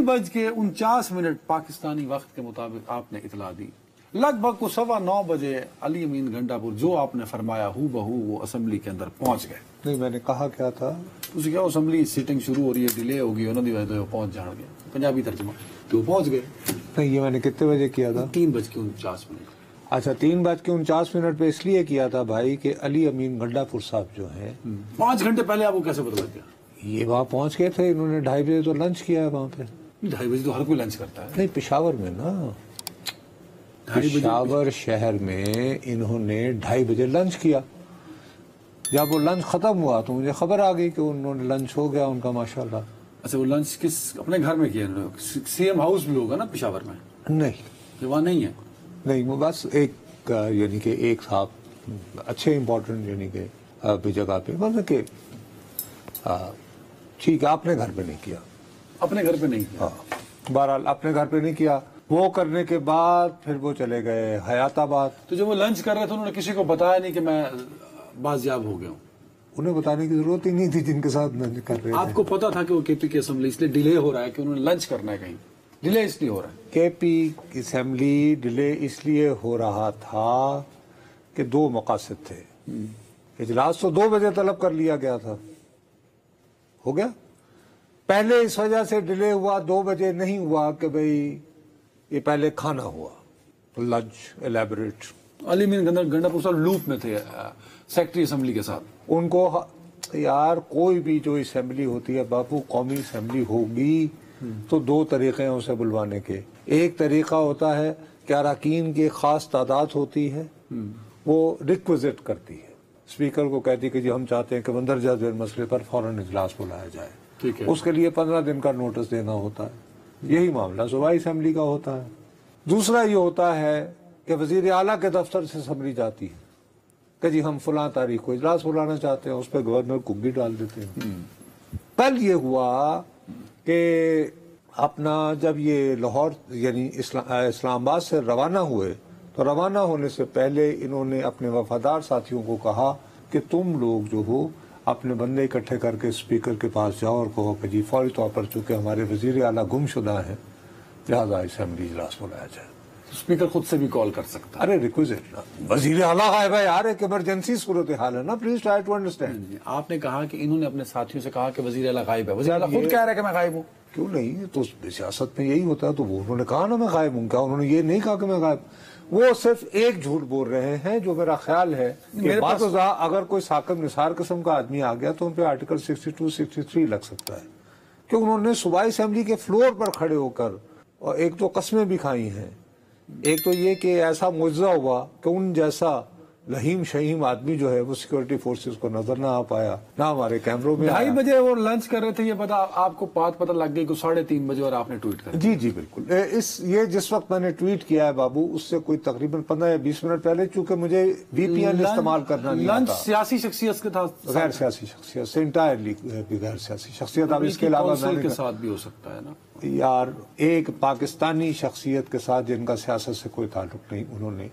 3:49 پاکستانی وقت کے مطابق آپ نے اطلاع دی. لگ بھگ کو 9:15 بجے علی امین گھنٹا پور جو آپ نے فرمایا ہو بہو وہ اسمبلی کے اندر پہنچ گئے. نہیں میں نے کہا کیا تھا تسی کیا اسمبلی سیٹنگ شروع ہو رہی ہے ڈیلے ہوگی انہوں دی وجہ سے پہنچ جان گے پنجابی ترجمہ تو پہنچ گئے. نہیں یہ میں نے کتنے بجے کیا تھا 3:49. اچھا 3:49 پہ اس لیے کیا تھا بھائی کہ علی امین گنڈا پور صاحب جو ہیں 5 گھنٹے پہلے آپ کو کیسے پتہ لگ گیا؟ یہ وہاں پہنچ گئے تھے. انہوں نے 2:30 بجے تو لنچ کیا ہے وہاں پہ. 2:30 بجے تو ہر کوئی لنچ کرتا ہے. نہیں پشاور میں نا پشاور شہر میں انہوں نے 2:30 بجے لنچ کیا. جب وہ لنچ ختم ہوا تو مجھے خبر آ گئی کہ انہوں نے لنچ ہو گیا ان کا ماشاءاللہ. اچھا وہ لنچ کس اپنے گھر میں کیا انہوں نے؟ سی ایم ہاؤس بھی ہوگا نا پشاور میں؟ نہیں وہاں نہیں ہے. نہیں وہ بس ایک یعنی کہ ایک صاحب اچھے امپورٹنٹ یعنی کہ جگہ پہ مطلب کہ ٹھیک ہے اپنے گھر پہ نہیں کیا. اپنے گھر پہ نہیں کیا. بہرحال اپنے گھر پہ نہیں کیا. وہ کرنے کے بعد پھر وہ چلے گئے حیات آباد. تو جب وہ لنچ کر رہے تھے انہوں نے کسی کو بتایا نہیں کہ میں بازیاب ہو گیا ہوں؟ انہیں بتانے کی ضرورت ہی نہیں تھی جن کے ساتھ لنچ کر رہے تھے. آپ کو پتا تھا کہ وہ کے پی کی اسمبلی اس لیے ڈیلے ہو رہا ہے کہ انہوں نے لنچ کرنا ہے کہیں ڈیلے اس لیے ہو رہا ہے؟ کے پی کی اسمبلی ڈیلے اس لیے ہو رہا تھا کہ 2 مقاصد تھے. اجلاس تو 2 بجے طلب کر لیا گیا تھا ہو گیا. پہلے اس وجہ سے ڈیلے ہوا 2 بجے نہیں ہوا کہ بھئی یہ پہلے کھانا ہوا لنچ ایلیبریٹ. علی امین گنڈا پور صاحب لوپ میں تھے سیکٹری اسمبلی کے ساتھ. ان کو یار کوئی بھی جو اسمبلی ہوتی ہے بابو قومی اسمبلی ہوگی تو 2 طریقے ہیں اسے بلوانے کے. ایک طریقہ ہوتا ہے کہ اراکین کی ایک خاص تعداد ہوتی ہے وہ ریکویزٹ کرتی ہے اسپیکر کو کہتی کہ جی ہم چاہتے ہیں کہ مندرجہ ذیل مسئلے پر فوراً اجلاس بلایا جائے. ٹھیک ہے. اس کے لیے 15 دن کا نوٹس دینا ہوتا ہے. یہی معاملہ صوبائی اسمبلی کا ہوتا ہے. دوسرا یہ ہوتا ہے کہ وزیر اعلیٰ کے دفتر سے اسمبلی جاتی ہے کہ جی ہم فلاں تاریخ کو اجلاس بلانا چاہتے ہیں. اس پہ گورنر کو بھی ڈال دیتے ہیں. کل یہ ہوا کہ اپنا جب یہ لاہور یعنی اسلام آباد سے روانہ ہوئے تو روانہ ہونے سے پہلے انہوں نے اپنے وفادار ساتھیوں کو کہا کہ تم لوگ جو ہو اپنے بندے اکٹھے کر کے اسپیکر کے پاس جاؤ اور کہو کہ جی فوری طور پر چونکہ ہمارے وزیر اعلیٰ گم شدہ ہیں لہٰذا اسمبلی اجلاس بلایا جائے. اسپیکر خود سے بھی کال کر سکتا ہے. ارے ریکویزٹ وزیر اعلیٰ غائب ہے یار ایک ایمرجنسی صورتحال ہے نا. Please try to understand. آپ نے کہا کہ انہوں نے اپنے ساتھیوں سے کہا کہ وزیر اعلیٰ غائب ہے. وزیر اعلیٰ خود کہہ رہا ہے کہ میں غائب ہوں. کیوں نہیں تو سیاست میں یہی ہوتا ہے. تو وہ انہوں نے کہا نا میں غائب ہوں. کیا انہوں نے یہ نہیں کہا کہ میں غائب. وہ صرف ایک جھوٹ بول رہے ہیں جو میرا خیال ہے کہ بعض اوقات اگر کوئی ثاقب نثار قسم کا آدمی آ گیا تو ان پہ آرٹیکل 62 63 لگ سکتا ہے کہ انہوں نے صوبائی اسمبلی کے فلور پر کھڑے ہو کر اور ایک تو قسمیں بھی کھائی ہیں. ایک تو یہ کہ ایسا معجزہ ہوا کہ ان جیسا لہیم شہیم آدمی جو ہے وہ سیکورٹی فورسز کو نظر نہ آ پایا نہ ہمارے کیمروں میں. 2:30 بجے وہ لنچ کر رہے تھے یہ پتا آپ کو بات پتہ لگ گئی کہ 3:30 بجے اور آپ نے ٹویٹ کر. جی جی بالکل. یہ جس وقت میں نے ٹویٹ کیا ہے بابو اس سے کوئی تقریباً 15 یا 20 منٹ پہلے چونکہ مجھے وی پی این استعمال کرنا نہیں آتا. لنچ سیاسی شخصیت کے تھا غیر سیاسی شخصیت سے انٹائرلی غیر سیاسی شخصیت. اب اس کے علاوہ کے ساتھ بھی ہو سکتا ہے نا یار ایک پاکستانی شخصیت کے ساتھ جن کا سیاست سے کوئی تعلق نہیں انہوں نے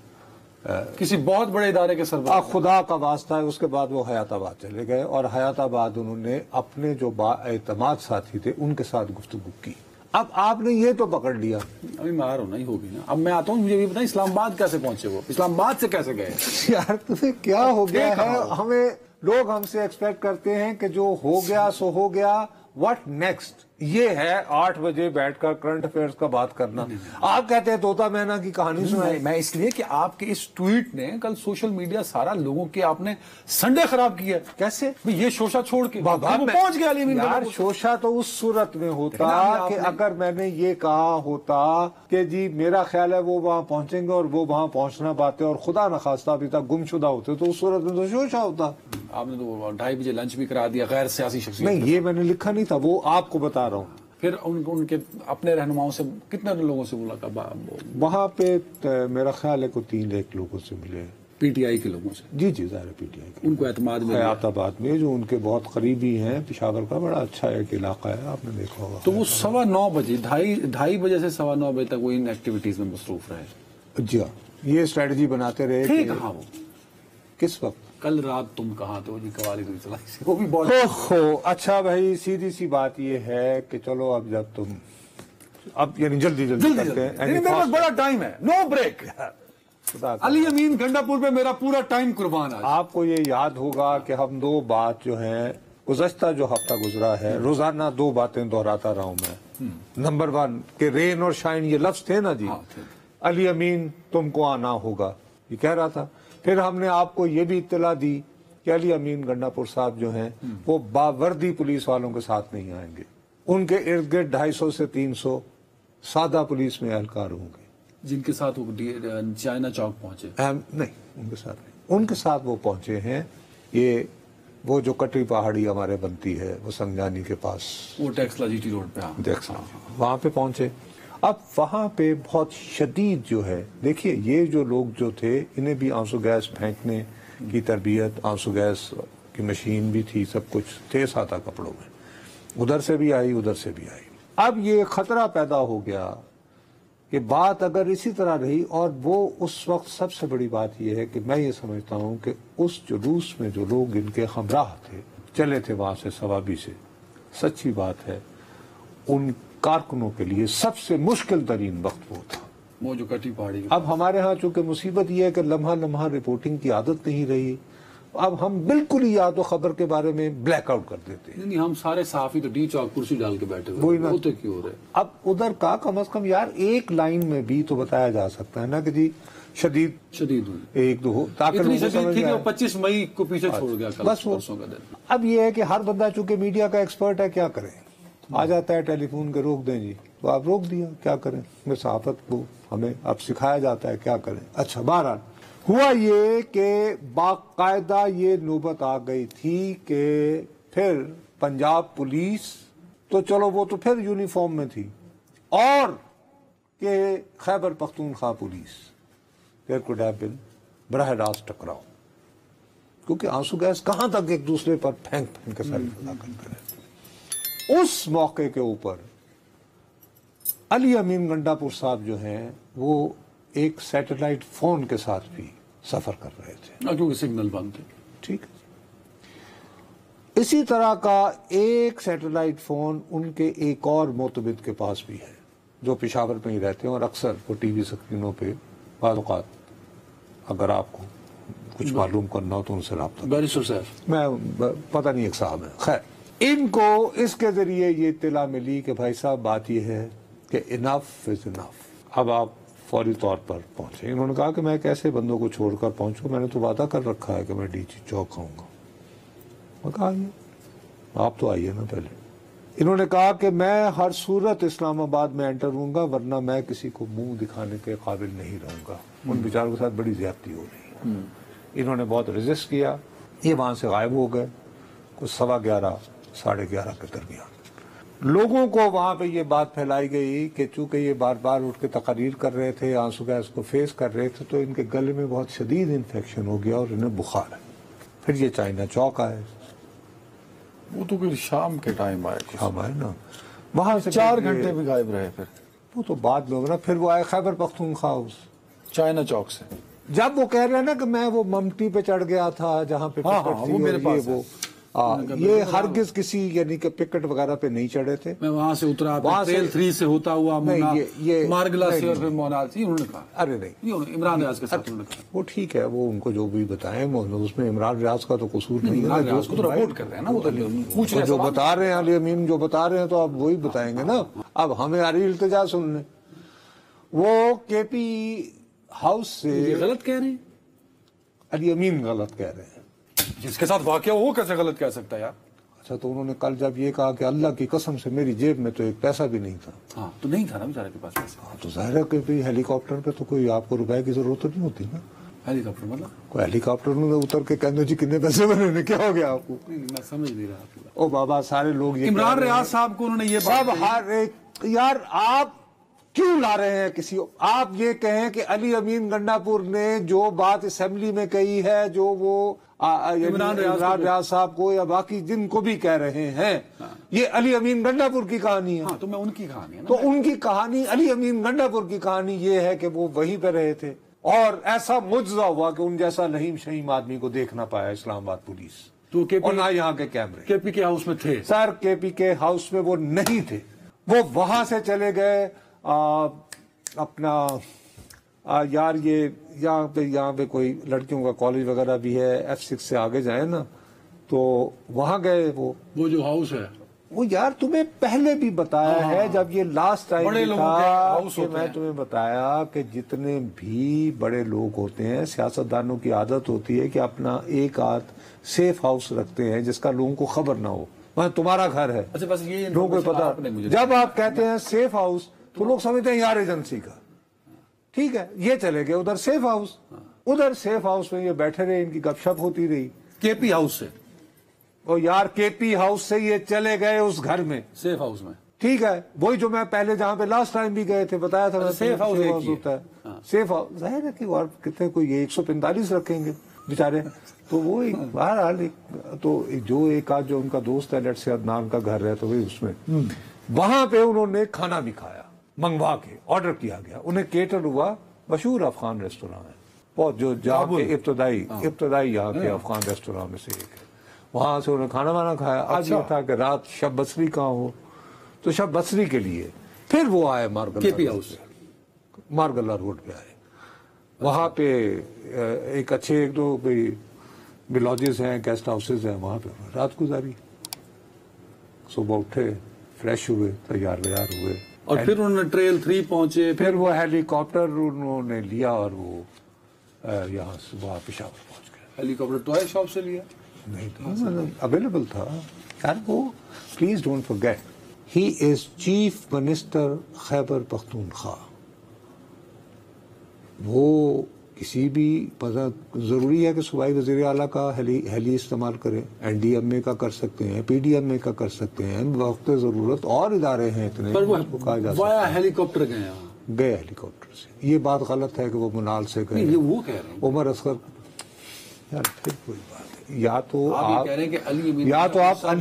کسی بہت بڑے ادارے کے سربراہ خدا کا واسطہ ہے. اس کے بعد وہ حیات آباد چلے گئے اور حیات آباد انہوں نے اپنے جو با اعتماد ساتھی تھے ان کے ساتھ گفتگو کی. اب آپ نے یہ تو پکڑ لیا ابھی مار ہونا ہی ہوگی نا. اب میں آتا ہوں مجھے بھی بتائیں اسلام آباد کیسے پہنچے وہ اسلام آباد سے کیسے گئے؟ یار تمہیں کیا ہو گیا ہے. ہمیں لوگ ہم سے ایکسپیکٹ کرتے ہیں کہ جو ہو گیا سو ہو گیا. واٹ نیکسٹ یہ ہے 8 بجے بیٹھ کر کرنٹ افیئرز کا بات کرنا. آپ کہتے ہیں طوطا مینا کی کہانی سنائیں. میں اس لیے کہ آپ کے اس ٹویٹ نے کل سوشل میڈیا سارا لوگوں کے آپ نے سنڈے خراب کیا. کیسے یہ شوشا چھوڑ کے پہنچ گیا یار. شوشا تو اس صورت میں ہوتا کہ اگر میں نے یہ کہا ہوتا کہ جی میرا خیال ہے وہ وہاں پہنچیں گے اور وہ وہاں پہنچنا پاتے اور خدا نخواستہ ابھی تک گم شدہ ہوتے تو اس صورت میں تو شوشا ہوتا. آپ نے تو 2:30 بجے لنچ بھی کرا دیا غیر سیاسی شخصیت. نہیں یہ میں نے لکھا نہیں تھا وہ آپ کو بتا رہا ہوں. پھر ان کے اپنے رہنماؤں سے کتنے لوگوں سے ملاقات وہاں پہ میرا خیال ہے کوئی 3 لوگوں سے ملے. پی ٹی آئی کے لوگوں سے. جی جی ظاہر پی ٹی آئی کے ان کو اعتماد میں حیات آباد میں جو ان کے بہت قریبی ہیں. پشاور کا بڑا اچھا ایک علاقہ ہے آپ نے دیکھا ہوگا. تو وہ 9:15 بجے 2:30 بجے سے 9:15 بجے تک وہ ان ایکٹیویٹیز میں مصروف رہے. جی ہاں یہ اسٹریٹجی بناتے رہے. تھے کہاں وہ کس وقت؟ کل رات تم کہاں تو جی قوالی چلائی وہ بھی بہت. اچھا بھائی سیدھی سی بات یہ ہے کہ چلو اب جب تم اب یعنی جلدی کرتے ہیں، میرے پاس بڑا ٹائم ہے، نو بریک. علی امین گنڈا پور پہ میرا پورا ٹائم قربان ہے. آپ کو یہ یاد ہوگا کہ ہم دو بات جو ہیں گزشتہ جو ہفتہ گزرا ہے روزانہ دو باتیں دہراتا رہا ہوں میں. نمبر 1 کہ رین اور شائن یہ لفظ تھے نا جی، علی امین تم کو آنا ہوگا یہ کہہ رہا تھا. پھر ہم نے آپ کو یہ بھی اطلاع دی کہ علی امین گنڈا پور صاحب جو ہیں وہ باوردی پولیس والوں کے ساتھ نہیں آئیں گے، ان کے ارد گرد 250 سے 300 سادہ پولیس میں اہلکار ہوں گے جن کے ساتھ وہ چائنا چوک پہنچے. نہیں ان کے ساتھ نہیں، ان کے ساتھ وہ پہنچے ہیں یہ وہ جو کٹری پہاڑی ہمارے بنتی ہے وہ سنگجانی کے پاس، وہ ٹیکسلا جی ٹی روڈ پہ وہاں پہ پہنچے. اب وہاں پہ بہت شدید جو ہے، دیکھیے یہ جو لوگ جو تھے انہیں بھی آنسو گیس پھینکنے کی تربیت، آنسو گیس کی مشین بھی تھی، سب کچھ تھے سادہ کپڑوں میں، ادھر سے بھی آئی ادھر سے بھی آئی. اب یہ خطرہ پیدا ہو گیا کہ بات اگر اسی طرح رہی، اور وہ اس وقت سب سے بڑی بات یہ ہے کہ میں یہ سمجھتا ہوں کہ اس جلوس میں جو لوگ ان کے ہمراہ تھے چلے تھے وہاں سے ثوابی سے، سچی بات ہے ان کارکنوں کے لیے سب سے مشکل ترین وقت وہ تھا وہ جو کٹی پہاڑی. اب ہمارے ہاں چونکہ مصیبت یہ ہے کہ لمحہ لمحہ رپورٹنگ کی عادت نہیں رہی، اب ہم بالکل ہی یا تو خبر کے بارے میں بلیک آؤٹ کر دیتے ہیں. نہیں، ہم سارے صحافی تو ڈی چوک کرسی ڈال کے بیٹھے ہوئے ہوتے کیوں رہے. اب ادھر کا کم از کم یار ایک لائن میں بھی تو بتایا جا سکتا ہے نا کہ جی شدید ہوئی ایک دو ہو، تاکہ اتنی شدید تھی کہ وہ 25 مئی کو پیچھے چھوڑ گیا بس پرسوں کا دن. اب یہ ہے کہ ہر بندہ چونکہ میڈیا کا ایکسپرٹ ہے، کیا کریں، آ جاتا ہے ٹیلی فون کے روک دیں جی، تو آپ روک دیا، کیا کریں، میں صحافت کو ہمیں اب سکھایا جاتا ہے کیا کریں. اچھا بہرحال ہوا یہ کہ باقاعدہ یہ نوبت آ گئی تھی کہ پھر پنجاب پولیس تو چلو وہ تو پھر یونیفارم میں تھی، اور کہ خیبر پختونخوا پولیس پھر کوڈ ہیو بن براہ راست ٹکراؤ، کیونکہ آنسو گیس کہاں تک ایک دوسرے پر پھینک کے سر پیدا کرتے رہتے. اس موقع کے اوپر علی امین گنڈا پور صاحب جو ہیں وہ ایک سیٹلائٹ فون کے ساتھ بھی سفر کر رہے تھے کیونکہ سگنل بند تھے. ٹھیک ہے، اسی طرح کا ایک سیٹلائٹ فون ان کے ایک اور معتمد کے پاس بھی ہے جو پشاور میں ہی رہتے ہیں، اور اکثر وہ ٹی وی سکرینوں پہ بعض اوقات اگر آپ کو کچھ معلوم کرنا ہو تو ان سے رابطہ. بیرسٹر صاحب میں پتہ نہیں ایک صاحب ہے، خیر ان کو اس کے ذریعے یہ اطلاع ملی کہ بھائی صاحب بات یہ ہے کہ انف از انف، اب آپ فوری طور پر پہنچے. انہوں نے کہا کہ میں کیسے بندوں کو چھوڑ کر پہنچوں، میں نے تو وعدہ کر رکھا ہے کہ میں ڈی چوک آؤں گا. میں کہا آئیے، آپ تو آئیے نا پہلے. انہوں نے کہا کہ میں ہر صورت اسلام آباد میں انٹر ہوں گا، ورنہ میں کسی کو منہ دکھانے کے قابل نہیں رہوں گا. ان بیچاروں کے ساتھ بڑی زیادتی ہو رہی ہے. انہوں نے بہت ریزسٹ کیا، یہ وہاں سے غائب ہو گئے کچھ 11:15 11:30 کے درمیان. لوگوں کو وہاں پہ یہ بات پھیلائی گئی کہ چونکہ یہ بار بار اٹھ کے تقاریر کر رہے تھے، آنسو گیس کو فیس کر رہے تھے، تو ان کے گلے میں بہت شدید انفیکشن ہو گیا اور انہیں بخار ہے. پھر یہ چائنا چوک آئے، وہ تو پھر شام کے ٹائم آئے، شام آئے نا، وہاں سے 4 گھنٹے بھی غائب رہے. پھر وہ تو بعد میں ہوگا. پھر وہ آئے خیبر پختونخوا ہاؤس چائنا چوک سے. جب وہ کہہ رہے ہیں نا کہ میں وہ ممٹی پہ چڑھ گیا تھا جہاں پہ پکٹ تھی، وہ میرے پاس یہ ہرگز کسی یعنی کہ پکٹ وغیرہ پہ نہیں چڑھے تھے. میں وہاں سے اترا، ٹریل 3 سے ہوتا ہوا مارگلا سے اور پھر مونال سے. انہوں نے کہا ارے نہیں، عمران ریاض کے ساتھ انہوں نے کہا وہ ٹھیک ہے، وہ ان کو جو بھی بتائیں اس میں عمران ریاض کا تو قصور نہیں ہے. عمران ریاض کو تو رپورٹ کر رہے ہیں نا، وہ تو پوچھ رہے جو بتا رہے ہیں علی امین جو بتا رہے ہیں تو آپ وہی بتائیں گے نا. اب ہمیں آ رہی التجا سننے. وہ کے پی ہاؤس سے غلط کہہ رہے ہیں، علی امین غلط کہہ رہے ہیں. جس کے ساتھ واقعہ وہ کیسے غلط کہہ سکتا ہے یار. اچھا تو انہوں نے کل جب یہ کہا کہ اللہ کی قسم سے میری جیب میں تو ایک پیسہ بھی نہیں تھا. ہاں تو نہیں تھا نا بیچارے کے پاس پیسہ. تو ظاہر ہے کہ ہیلی کاپٹر پہ تو کوئی آپ کو روپے کی ضرورت نہیں ہوتی نا. ہیلی کاپٹر مطلب کوئی ہیلی کاپٹر میں اتر کے کہنے جی کتنے پیسے بنے، کیا ہو گیا آپ کو؟ میں سمجھ نہیں رہا. او بابا سارے لوگ یہ عمران ریاض صاحب کو انہوں نے یہ سب ہر ایک یار آپ کیوں لا رہے ہیں کسی، آپ یہ کہیں کہ علی امین گنڈا پور نے جو بات اسمبلی میں کہی ہے، جو وہ عمران ریاض صاحب کو یا باقی جن کو بھی کہہ رہے ہیں، یہ علی امین گنڈا پور کی کہانی ہے. تو میں ان کی کہانی ہے نا. تو ان کی کہانی، علی امین گنڈا پور کی کہانی یہ ہے کہ وہ وہیں پہ رہے تھے اور ایسا معجزہ ہوا کہ ان جیسا لہیم شہیم آدمی کو دیکھ نہ پایا اسلام آباد پولیس، تو اور نہ یہاں کے کیمرے. کے پی کے ہاؤس میں تھے سر، کے پی کے ہاؤس میں وہ نہیں تھے. وہ وہاں سے چلے گئے اپنا یار یہ یہاں پہ کوئی لڑکیوں کا کالج وغیرہ بھی ہے، F6 سے آگے جائیں نا، تو وہاں گئے وہ جو ہاؤس ہے وہ یار تمہیں پہلے بھی بتایا ہے جب یہ لاسٹ ٹائم تھا کہ میں تمہیں بتایا کہ جتنے بھی بڑے لوگ ہوتے ہیں سیاستدانوں کی عادت ہوتی ہے کہ اپنا ایک آدھ سیف ہاؤس رکھتے ہیں جس کا لوگوں کو خبر نہ ہو، وہاں تمہارا گھر ہے، اچھا بس یہ لوگوں کو پتا۔ جب آپ کہتے ہیں سیف ہاؤس تو لوگ سمجھتے ہیں یار ایجنسی کا، ٹھیک ہے، یہ چلے گئے ادھر سیف ہاؤس، ادھر سیف ہاؤس میں یہ بیٹھے رہے، ان کی گپ شپ ہوتی رہی کے پی ہاؤس سے، اور یار کے پی ہاؤس سے یہ چلے گئے اس گھر میں، سیف ہاؤس میں، ٹھیک ہے، وہی جو میں پہلے جہاں پہ لاسٹ ٹائم بھی گئے تھے بتایا تھا سیف ہاؤس ہوتا ہے، سیف ہاؤس ظاہر ہے کہ اور کتنے کوئی 145 رکھیں گے بیچارے، تو وہ بہرحال تو جو ایک آدھ جو ان کا دوست ہے لیٹ سے عدنان کا گھر ہے تو وہی اس میں، وہاں پہ انہوں نے کھانا بھی کھایا منگوا کے، آرڈر کیا گیا، انہیں کیٹر ہوا، مشہور افغان ریسٹوراں ہے بہت، جو جہاں کے ابتدائی یہاں کے افغان ریسٹوراں میں سے ایک ہے، وہاں سے انہیں کھانا وانا کھایا۔ آج یہ تھا کہ رات شب بصری کہاں ہو تو شب بصری کے لیے پھر وہ آئے مارگلہ روڈ پہ آئے، وہاں پہ ایک اچھے ایک دو بھی لاجز ہیں، گیسٹ ہاؤسز ہیں، وہاں پہ رات گزاری، صبح اٹھے فریش ہوئے تیار ویار ہوئے اور پھر انہوں نے ٹریل 3 پہنچے، پھر وہ ہیلی کاپٹر انہوں نے لیا اور وہ یہاں صبح پشاور پہنچ گئے۔ ہیلی کاپٹر ٹوائے شاپ سے لیا؟ نہیں تھا، اویلیبل تھا یار، وہ please don't forget he is chief minister Khyber Pakhtunkhwa, وہ کسی بھی ضروری ہے کہ صوبائی وزیر اعلیٰ کا ہیلی استعمال کریں، این ڈی ایم اے کا کر سکتے ہیں، پی ڈی ایم اے کا کر سکتے ہیں، وقت ضرورت اور ادارے ہیں اتنے کہا جا سکتا ہے، ہیلی کاپٹر گئے ہیلی کاپٹر سے۔ یہ بات غلط ہے کہ وہ منال سے گئے، وہ کہہ رہے ہیں عمر اصغر، یار پھر کوئی بات ہے، یا تو آپ کہہ رہے ہیں کہ علی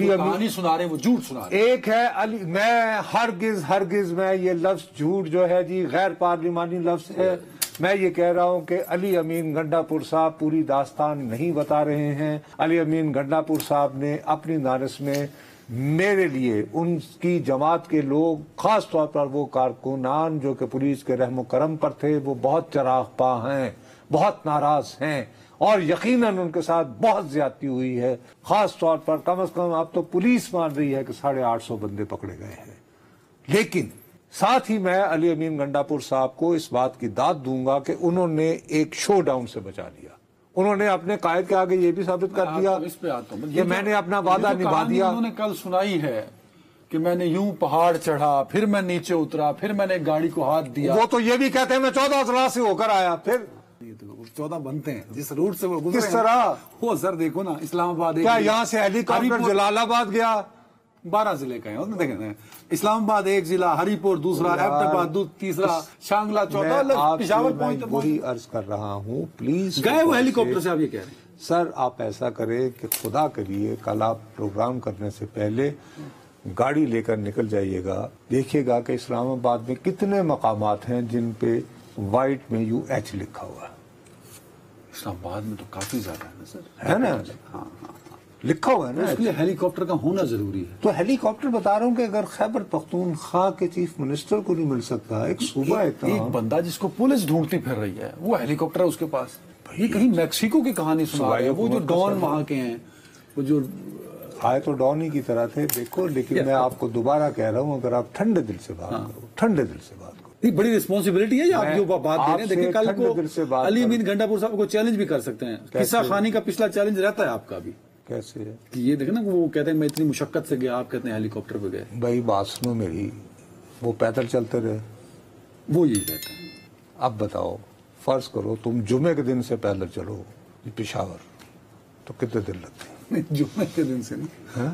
کہانی سنا رہے ہیں، وہ جھوٹ سنا رہے ہیں۔ ایک ہے علی، میں ہرگز میں یہ لفظ جھوٹ جو ہے جی غیر پارلیمانی لفظ ہے، میں یہ کہہ رہا ہوں کہ علی امین گنڈا پور صاحب پوری داستان نہیں بتا رہے ہیں۔ علی امین گنڈا پور صاحب نے اپنی دانش میں میرے لیے ان کی جماعت کے لوگ، خاص طور پر وہ کارکنان جو کہ پولیس کے رحم و کرم پر تھے، وہ بہت چراغ پا ہیں، بہت ناراض ہیں، اور یقیناً ان کے ساتھ بہت زیادتی ہوئی ہے، خاص طور پر کم از کم اب تو پولیس مان رہی ہے کہ 850 بندے پکڑے گئے ہیں۔ لیکن ساتھ ہی میں علی امین گنڈا پور صاحب کو اس بات کی داد دوں گا کہ انہوں نے ایک شو ڈاؤن سے بچا لیا، انہوں نے اپنے قائد کے آگے یہ بھی ثابت کر دیا کہ میں نے اپنا وعدہ نبھا دیا۔ انہوں نے کل سنائی ہے کہ میں نے یوں پہاڑ چڑھا، پھر میں نیچے اترا، پھر میں نے گاڑی کو ہاتھ دیا، وہ تو یہ بھی کہتے ہیں میں 14 اضلاع سے ہو کر آیا، پھر 14 بنتے ہیں جس روٹ سے وہ گزرے، کس طرح وہ سر دیکھو نا، اسلام آباد کیا یہاں سے ہیلی کاپٹر جلال آباد گیا؟ 12 ضلع کا ہے، دیکھیں اسلام آباد ایک ضلع، ہری پور دوسرا، ایبٹ آباد تیسرا، شانگلہ چوتھا، پشاور پہنچ، وہی عرض کر رہا ہوں، پلیز گئے وہ ہیلی کاپٹر سے، آپ یہ کہہ رہے ہیں سر آپ ایسا کریں کہ خدا کے لیے کل آپ پروگرام کرنے سے پہلے گاڑی لے کر نکل جائیے گا، دیکھیے گا کہ اسلام آباد میں کتنے مقامات ہیں جن پہ وائٹ میں UH لکھا ہوا ہے۔ اسلام آباد میں تو کافی زیادہ ہے نا سر، ہے نا، ہاں لکھا ہوا ہے نا، اس لیے ہیلی کاپٹر کا ہونا ضروری ہے۔ تو ہیلی کاپٹر بتا رہا ہوں کہ اگر خیبر پختونخوا کے چیف منسٹر کو نہیں مل سکتا، ایک صوبہ ایک بندہ جس کو پولیس ڈھونڈتی پھر رہی ہے، وہ ہیلی کاپٹر ہے اس کے پاس، یہ کہیں میکسیکو کی کہانی سنا رہے ہیں، وہ جو ڈان وہاں کے ہیں، وہ جو آئے تو ڈان ہی کی طرح تھے، دیکھو، لیکن میں آپ کو دوبارہ کہہ رہا ہوں اگر آپ ٹھنڈے دل سے بات کرو، ٹھنڈے دل سے بات کرو، یہ بڑی رسپانسبلٹی ہے، آپ جو بات دے رہے ہیں، دیکھیں کل کو علی امین گنڈا پور صاحب کو چیلنج بھی کر سکتے ہیں، قصہ خانی کا پچھلا چیلنج رہتا ہے آپ کا بھی، کیسے ہے کہ یہ دیکھیں نا وہ کہتے ہیں میں اتنی مشقت سے گیا، آپ کہتے ہیں ہیلی کاپٹر پہ گئے، بھائی بات سنو میری، وہ پیدل چلتے رہے، وہ یہی کہتے ہیں۔ اب بتاؤ، فرض کرو تم جمعے کے دن سے پیدل چلو پشاور تو کتنے دن لگتے ہیں؟ جمعے کے دن سے نہیں،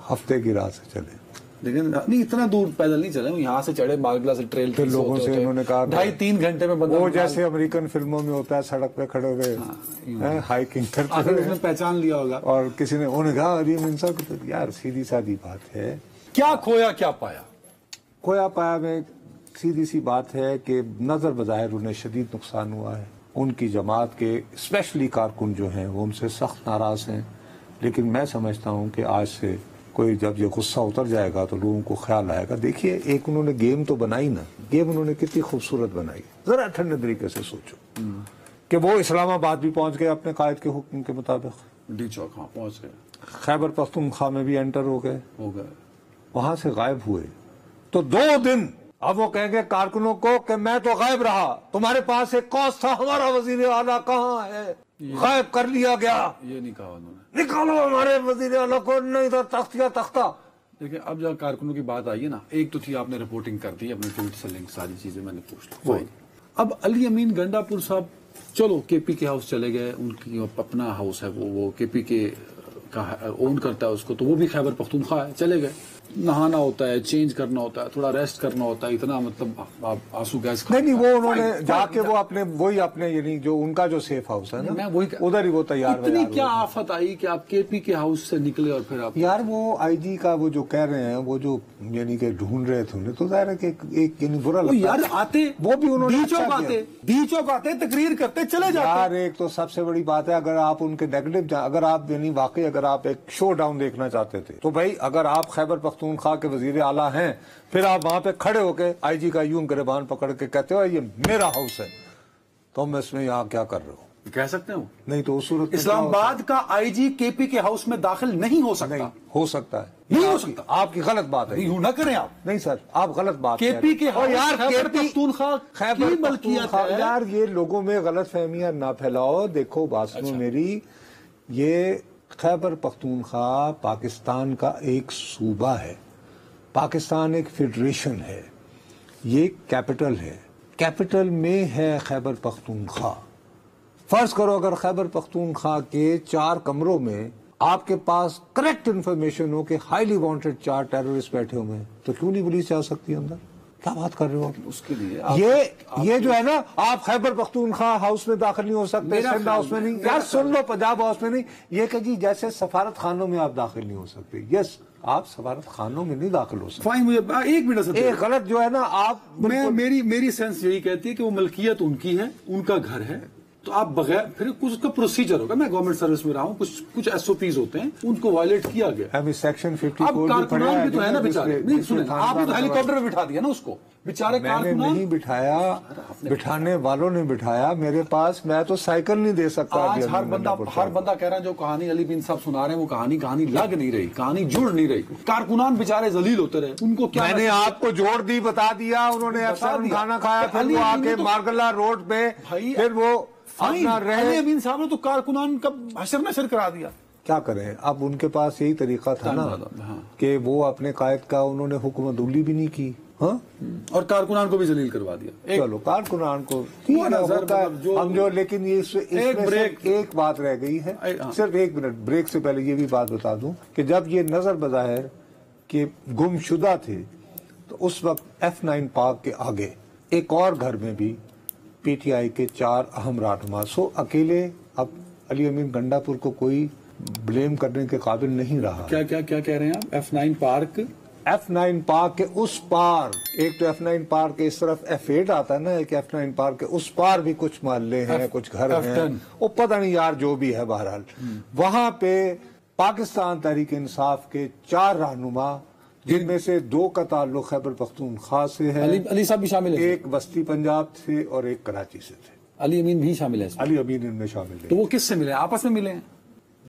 ہفتے کی رات سے چلے، لیکن نہیں اتنا دور پیدل نہیں چلے، یہاں سے چڑھے مارگلہ سے ٹریل، پھر لوگوں سے انہوں نے کہا 2.5-3 گھنٹے میں بندہ، وہ جیسے امریکن فلموں میں ہوتا ہے سڑک پہ کھڑے ہوئے ہائیکنگ کرتے آخر اس ہوئے، نے پہچان لیا ہوگا، اور کسی نے انہوں نے کہا علی امین صاحب، یار سیدھی سادی بات ہے، کیا کھویا کیا پایا؟ کھویا پایا میں سیدھی سی بات ہے کہ نظر بظاہر انہیں شدید نقصان ہوا ہے، ان کی جماعت کے اسپیشلی کارکن جو ہیں وہ ان سے سخت ناراض ہیں، لیکن میں سمجھتا ہوں کہ آج سے کوئی جب یہ غصہ اتر جائے گا تو لوگوں کو خیال آئے گا. دیکھیے ایک انہوں نے گیم تو بنائی نا, گیم انہوں نے کتنی خوبصورت بنائی. ذرا ٹھنڈے طریقے سے سوچو کہ وہ اسلام آباد بھی پہنچ گئے اپنے قائد کے حکم کے مطابق, ڈی چوک ہاں پہنچ گئے, خیبر پختونخوا میں بھی انٹر ہو گئے, وہاں سے غائب ہوئے. تو 2 دن اب وہ کہیں گے کارکنوں کو کہ میں تو غائب رہا, تمہارے پاس ایک کوس تھا, ہمارا وزیر اعلیٰ کہاں ہے, غائب کر لیا گیا, یہ نہیں کہا انہوں نے. نکالو ہمارے وزیر اعلیٰ کو, نہیں تو تختیہ تختہ. دیکھیں اب جب کارکنوں کی بات آئی ہے نا, ایک تو تھی آپ نے رپورٹنگ کر دی اپنے ٹویٹ سے لنک, ساری چیزیں میں نے پوچھ لی. اب علی امین گنڈا پور صاحب چلو کے پی کے ہاؤس چلے گئے, ان کی اپنا ہاؤس ہے, وہ کے پی کے کا اون کرتا ہے اس کو, تو وہ بھی خیبر پختونخوا ہے, چلے گئے. نہانا ہوتا ہے, چینج کرنا ہوتا ہے, تھوڑا ریسٹ کرنا ہوتا ہے, اتنا مطلب آپ آنسو گیس نہیں وہ انہوں نے جا کے وہ اپنے وہی اپنے یعنی جو ان کا جو سیف ہاؤس ہے نا ادھر ہی وہ تیار. اتنی کیا آفت آئی کہ آپ کے پی کے ہاؤس سے نکلے اور پھر آپ یار وہ آئی جی کا وہ جو کہہ رہے ہیں وہ جو یعنی کہ ڈھونڈ رہے تھے انہیں, تو ظاہر ہے کہ ایک یعنی برا لگتا یار آتے وہ بھی انہوں نے ڈی چوک آتے تقریر کرتے چلے جاتے. یار ایک تو سب سے بڑی بات ہے اگر آپ ان کے نیگیٹو اگر آپ یعنی واقعی اگر آپ ایک شو ڈاؤن دیکھنا چاہتے تھے تو بھائی اگر آپ خیبر پختونخوا کے وزیر اعلیٰ ہیں پھر آپ وہاں پہ کھڑے ہو کے آئی جی کا یوں گریبان پکڑ کے کہتے ہو یہ میرا ہاؤس ہے, تو میں اس میں یہاں کیا کر رہا ہوں کہہ سکتے ہو. نہیں تو اس صورت اسلام آباد کا آئی جی کے پی کے ہاؤس میں داخل نہیں ہو سکتا. نہیں ہو سکتا ہے, نہیں ہو سکتا, آپ کی غلط بات ہے, یوں نہ کریں آپ. نہیں سر آپ غلط بات کے پی کے ہاؤس یار خیبر پختونخوا کی ملکیت ہے. یار یہ لوگوں میں غلط فہمیاں نہ پھیلاؤ. دیکھو بات سنو میری, یہ خیبر پختونخوا پاکستان کا ایک صوبہ ہے, پاکستان ایک فیڈریشن ہے, یہ کیپٹل ہے, کیپٹل میں ہے خیبر پختونخوا. فرض کرو اگر خیبر پختونخوا کے 4 کمروں میں آپ کے پاس کریکٹ انفارمیشن ہو کہ ہائیلی وانٹڈ 4 ٹیررسٹ بیٹھے ہوئے ہیں, تو کیوں نہیں پولیس جا سکتی اندر؟ کیا بات کر رہے ہو اس کے لیے یہ جو ہے نا آپ خیبر پختونخوا ہاؤس میں داخل نہیں ہو سکتے, سندھ ہاؤس میں نہیں, یار سن لو پنجاب ہاؤس میں نہیں, یہ کہ جی جیسے سفارت خانوں میں آپ داخل نہیں ہو سکتے. یس آپ سفارت خانوں میں نہیں داخل ہو سکتے. فائن, مجھے ایک منٹ سے ایک غلط جو ہے نا آپ میری سینس یہی کہتی ہے کہ وہ ملکیت ان کی ہے, ان کا گھر ہے, تو آپ بغیر پھر کچھ کا پروسیجر ہوگا. میں گورنمنٹ سروس میں رہا ہوں, کچھ ایس او پیز ہوتے ہیں, ان کو وائلیٹ کیا گیا. سیکشن 54 اب کارکنان بھی تو ہے نا بیچارے, نہیں سنیں آپ نے تو ہیلی کاپٹر میں بٹھا دیا نا اس کو, بیچارے کارکنان. میں نے نہیں بٹھایا, بٹھانے والوں نے بٹھایا میرے پاس, میں تو سائیکل نہیں دے سکتا. آج ہر بندہ کہہ رہا ہے جو کہانی علی بن صاحب سنا رہے ہیں وہ کہانی لگ نہیں رہی, کہانی جڑ نہیں رہی. کارکنان بیچارے ذلیل ہوتے رہے, ان کو کیا میں نے آپ کو جوڑ دی, بتا دیا, انہوں نے افسر کھانا کھایا, پھر وہ آ کے مارگلا روڈ پہ پھر وہ علی امین صاحب نے تو کارکنان کا حشر نشر کرا دیا. کیا کریں, اب ان کے پاس یہی طریقہ تھا نا کہ وہ اپنے قائد کا انہوں نے حکم عدولی بھی نہیں کی, ہاں, اور کارکنان کو بھی ذلیل کروا دیا. چلو کارکنان کو ہم جو, لیکن ایک بات رہ گئی ہے, صرف 1 منٹ بریک سے پہلے یہ بھی بات بتا دوں کہ جب یہ نظر بظاہر کہ گم شدہ تھے تو اس وقت F9 پارک کے آگے ایک اور گھر میں بھی پی ٹی آئی کے 4 اہم رہنما. اکیلے اب علی امین گنڈا پور کو کوئی بلیم کرنے کے قابل نہیں رہا. کیا کہہ رہے ہیں آپ؟ F9 پارک, F9 پارک کے اس پار, ایک تو F9 پارک کے اس طرف F8 آتا ہے نا, ایک F9 پارک کے اس پار بھی کچھ محلے ہیں, کچھ گھر ہیں, وہ پتہ نہیں یار جو بھی ہے. بہرحال وہاں پہ پاکستان تحریک انصاف کے 4 رہنما, جن میں سے 2 کا تعلق خیبر پختونخوا سے ہے, علی صاحب بھی شامل ہے, ایک بستی پنجاب سے اور ایک کراچی سے تھے. علی امین بھی شامل ہے, علی امین ان میں شامل ہے. تو وہ کس سے ملے, آپس میں ملے ہیں؟